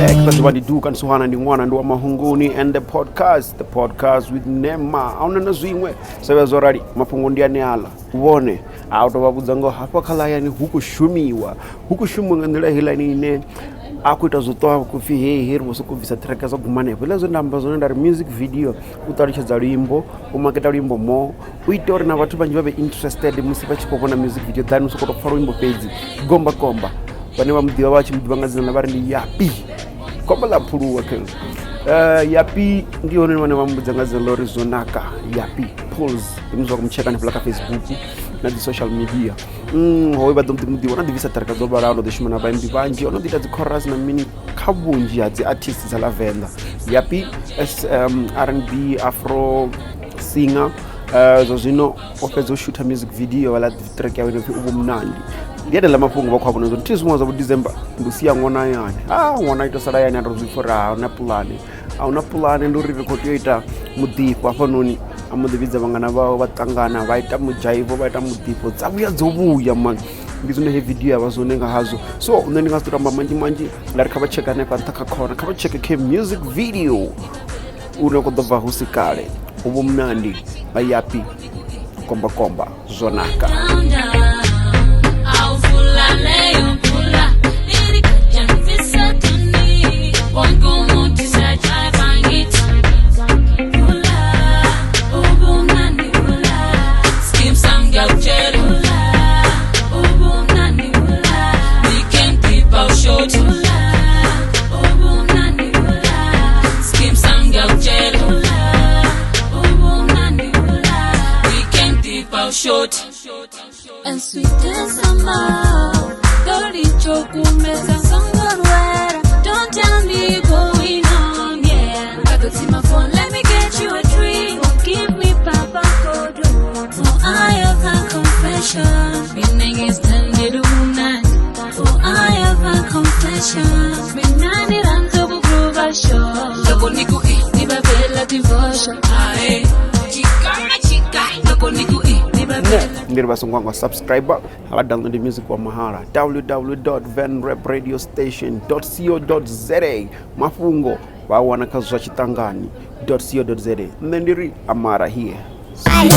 back. That's what do kan suhana ndi mwana ndo mahunguni and the podcast with Nema. Auna nazwimwe sabe zorari mafungo ndi ane ala. Ubone auto babudza ngo hapa khala yani hukushumiwa ngandela hilani ine akuita zotwa kufi here musukuvisa track za gumane lezo ndamba zone ndari music video utarichedza luimbo umaketa luimbo mo uitori na watu banji babe interested musipa chikobona music video then usukotofara luimbo page gomba bane bamudiwa bachi mudibangazina nabari ndi yapi komba la puluwa ke yapi ndiyo ne bane bamudzangazina lori zonaka yapi pulls imuzwa kumcheka ne plaka Facebook na di social media howe badomudi wana divisa tarika zobara no deshimana ba mbi banji ono dita di chorus na mini kabunji ya di artists za lavenda yapi R&B afro singer zozino ofezo shoot music video wala track yawe no ubumnandi ndiye la mafungo bakho kunozo tizimwa za December ndusiya ngona yani ngona ito sala yani andozifora una plan ndo record yoita mudipo afanoni amudibidza bangana bawo batangana baita mujaivo baita mudipo tsabuya dzobuya man ngizone he video yabazonenga hazo so uneni ngasitamba manji lari khaba cheka ne pantaka khona khaba cheka ke music video unokodova husikale ubumnandi bayapi komba zonaka short and sweet as summer. Dirty chokumeza songorwera. Don't tell me going on, yeah. I go see my phone, let me get you a drink. Give me papa code. For I have a confession. Meaning is tended woman. For I have a confession. Minani ranzo bugrova show. Loko niku i, niba bella devotion. Aye, chika, loko niku i. Ndirba songwa subscriber ala download the music wa mahara www.venrepradiostation.co.za mafungo wa wana kazo chitangani.co.za ndiri Amara here I